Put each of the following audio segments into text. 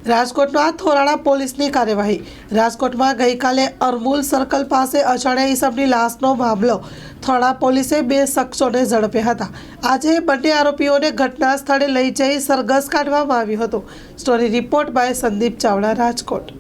રાજકોટમાં થોરાળા પોલીસની કાર્યવાહી। રાજકોટમાં ગઈકાલે અરમુલ સર્કલ પાસે અજાણ્યા ઈસમની લાશનો મામલો। થોરાળા પોલીસે 2 શખ્સોને ઝડપ્યા હતા। આજે બંને આરોપીઓને ઘટના સ્થળે લઈ જઈ સરઘસ કાઢવામાં આવ્યું હતું। Story report by Sandeep Chavda, Rajkot.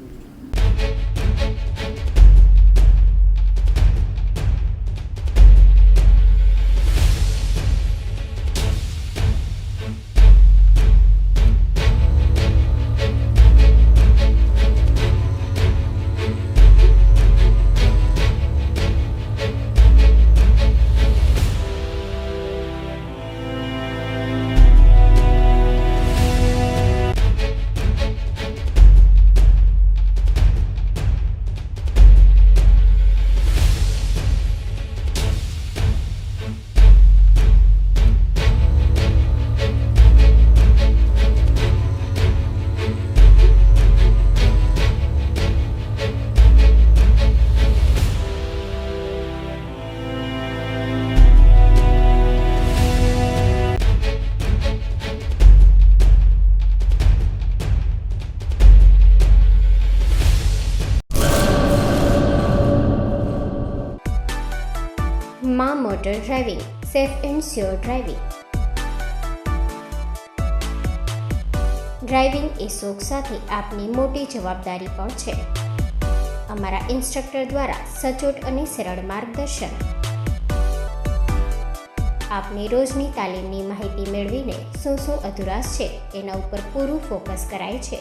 માં motor driving, safe and sure driving. Driving એ શોખ સાથે આપની મોટી જવાબદારી પણ છે। અમારા ઇન્સ્ટ્રક્ટર દ્વારા સચોટ અને સરળ માર્ગદર્શન। આપની રોજની તાલીમની માહિતી મેળવીને શું અધુરાશ છે એના ઉપર પૂરું ફોકસ કરાય છે।